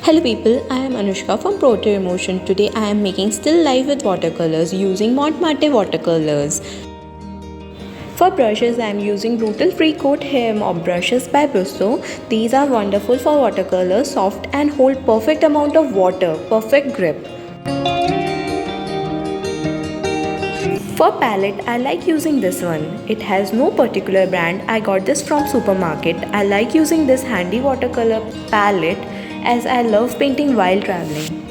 Hello people, I am Anushka from Proto Emotion. Today I am making still life with watercolors using Marte watercolors. For brushes I am using Brutal Free Coat Hair Mop brushes by Brustro. These are wonderful for watercolors, soft and hold perfect amount of water, perfect grip. For palette, I like using this one. It has no particular brand. I got this from supermarket. I like using this handy watercolor palette as I love painting while traveling.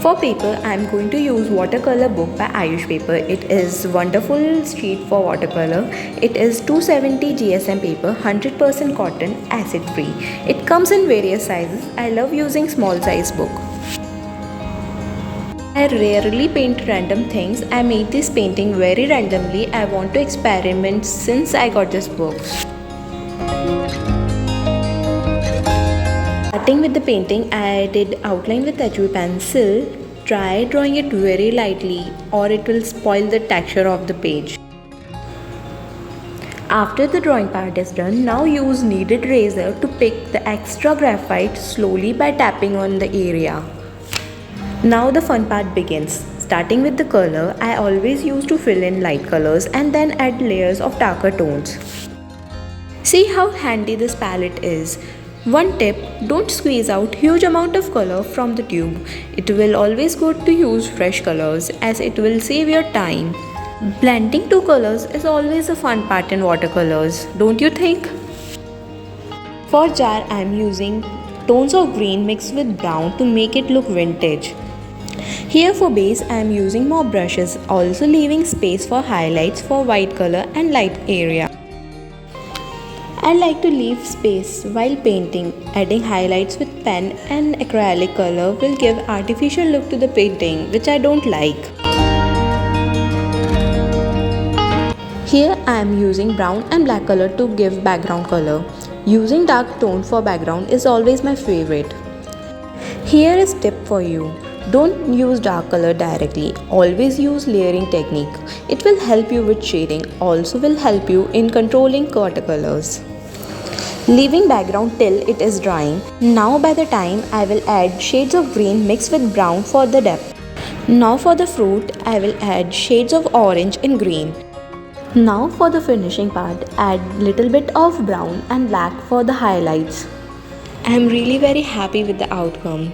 For paper, I am going to use watercolor book by Ayush Paper. It is wonderful sheet for watercolor. It is 270 GSM paper, 100% cotton, acid free. It comes in various sizes. I love using small size book. I rarely paint random things. I made this painting very randomly. I want to experiment since I got this book. Starting with the painting, I did outline with HB pencil. Try drawing it very lightly or it will spoil the texture of the page. After the drawing part is done, now use kneaded razor to pick the extra graphite slowly by tapping on the area. Now the fun part begins. Starting with the color, I always used to fill in light colors and then add layers of darker tones. See how handy this palette is. One tip, don't squeeze out huge amount of color from the tube. It will always good to use fresh colors as it will save your time. Blending two colors is always a fun part in watercolors, don't you think? For jar, I am using tones of green mixed with brown to make it look vintage. Here for base, I am using more brushes, also leaving space for highlights for white color and light area. I like to leave space while painting. Adding highlights with pen and acrylic color will give artificial look to the painting, which I don't like. Here I am using brown and black color to give background color. Using dark tone for background is always my favorite. Here is tip for you. Don't use dark color directly. Always use layering technique. It will help you with shading. Also will help you in controlling watercolors. Leaving background till it is drying. Now by the time I will add shades of green mixed with brown for the depth. Now for the fruit I will add shades of orange and green. Now for the finishing part, add little bit of brown and black for the highlights. I am really very happy with the outcome.